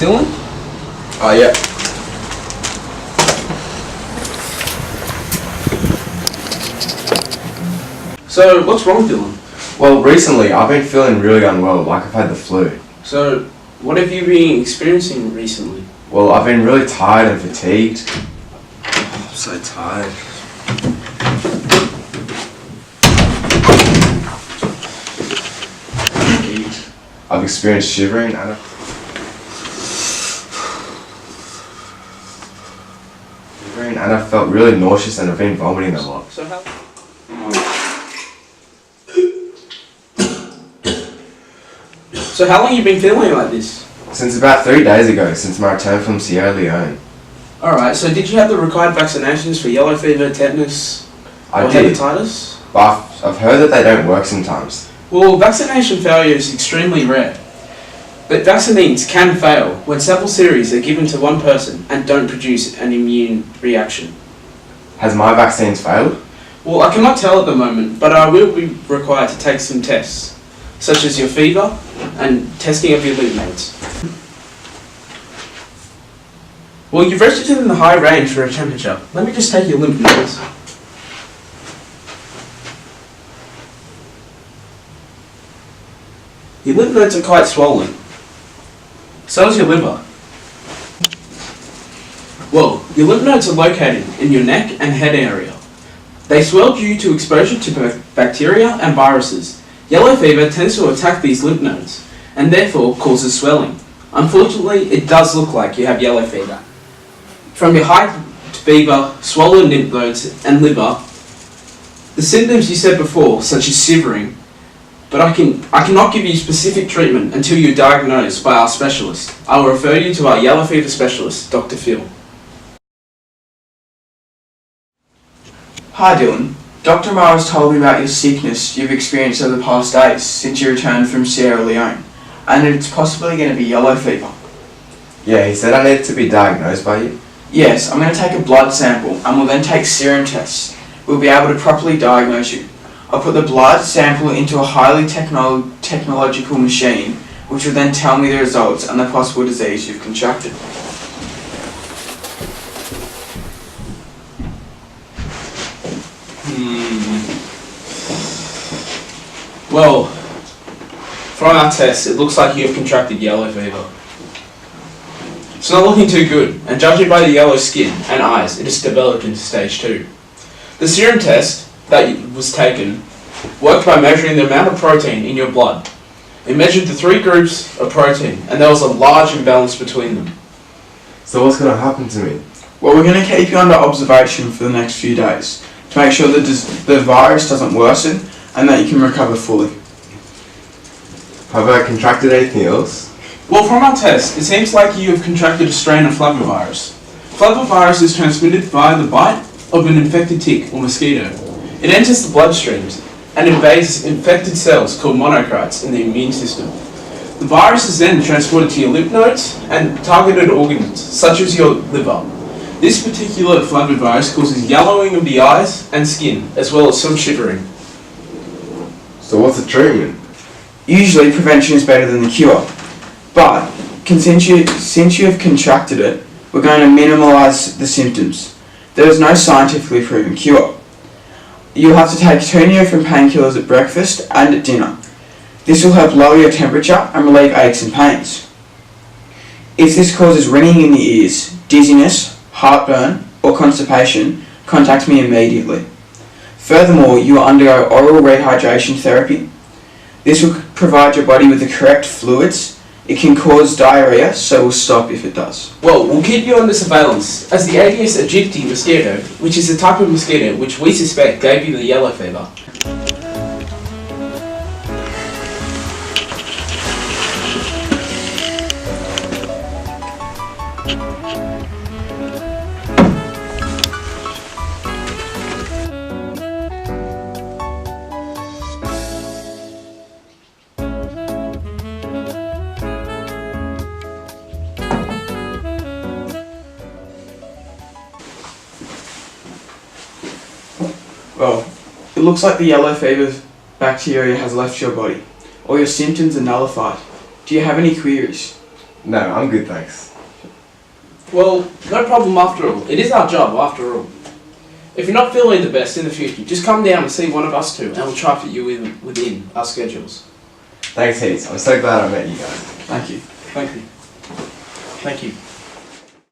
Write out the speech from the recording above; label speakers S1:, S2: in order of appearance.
S1: Dylan?
S2: Oh, yeah.
S1: So, what's wrong, Dylan?
S2: Well, recently I've been feeling really unwell, like I've had the flu.
S1: So, what have you been experiencing recently?
S2: Well, I've been really tired and fatigued.
S1: I'm so tired.
S2: I've experienced shivering and I've felt really nauseous and I've been vomiting a lot.
S1: So how long have you been feeling like this?
S2: Since about 3 days ago, since my return from Sierra Leone.
S1: Alright, so did you have the required vaccinations for yellow fever, tetanus, or hepatitis?
S2: But I've heard that they don't work sometimes.
S1: Well, vaccination failure is extremely rare. But vaccines can fail when sample series are given to one person and don't produce an immune reaction.
S2: Has my vaccines failed?
S1: Well, I cannot tell at the moment, but I will be required to take some tests, such as your fever and testing of your lymph nodes. Well, you've registered in the high range for a temperature. Let me just take your lymph nodes. Your lymph nodes are quite swollen. So is your liver. Well, your lymph nodes are located in your neck and head area. They swell due to exposure to bacteria and viruses. Yellow fever tends to attack these lymph nodes and therefore causes swelling. Unfortunately, it does look like you have yellow fever. From your high fever, swollen lymph nodes and liver, the symptoms you said before, such as shivering, but I cannot give you specific treatment until you're diagnosed by our specialist. I will refer you to our yellow fever specialist, Dr. Phil.
S3: Hi Dylan. Dr. Mars told me about your sickness you've experienced over the past days since you returned from Sierra Leone, and it's possibly going to be yellow fever.
S2: Yeah, he said I needed to be diagnosed by you.
S3: Yes, I'm going to take a blood sample and we'll then take serum tests. We'll be able to properly diagnose you. I'll put the blood sample into a highly technological machine, which will then tell me the results and the possible disease you've contracted.
S1: Well, from our test, it looks like you have contracted yellow fever. It's not looking too good, and judging by the yellow skin and eyes, it has developed into stage 2. The serum test that was taken worked by measuring the amount of protein in your blood. It measured the 3 groups of protein, and there was a large imbalance between them.
S2: So what's going to happen to me?
S3: Well, we're going to keep you under observation for the next few days to make sure that the virus doesn't worsen and that you can recover fully.
S2: Have I contracted anything else?
S1: Well, from our test, it seems like you have contracted a strain of flavivirus. Flavivirus is transmitted via the bite of an infected tick or mosquito. It enters the bloodstreams and invades infected cells called monocytes in the immune system. The virus is then transported to your lymph nodes and targeted organs, such as your liver. This particular flavivirus causes yellowing of the eyes and skin, as well as some shivering.
S2: So what's the treatment?
S3: Usually prevention is better than the cure, but since you have contracted it, we're going to minimise the symptoms. There is no scientifically proven cure. You'll have to take 2 Nurofen painkillers at breakfast and at dinner. This will help lower your temperature and relieve aches and pains. If this causes ringing in the ears, dizziness, heartburn, or constipation, contact me immediately. Furthermore, you will undergo oral rehydration therapy. This will provide your body with the correct fluids. It can cause diarrhea, so we'll stop if it does.
S1: Well, we'll keep you under surveillance, as the Aedes aegypti mosquito, which is a type of mosquito which we suspect gave you the yellow fever.
S3: Well, it looks like the yellow fever bacteria has left your body. All your symptoms are nullified. Do you have any queries?
S2: No, I'm good, thanks.
S1: Well, no problem after all. It is our job after all. If you're not feeling the best in the future, just come down and see one of us two and we'll try to fit you within our schedules.
S2: Thanks heaps. I'm so glad I met you guys.
S3: Thank you.
S1: Thank you. Thank you.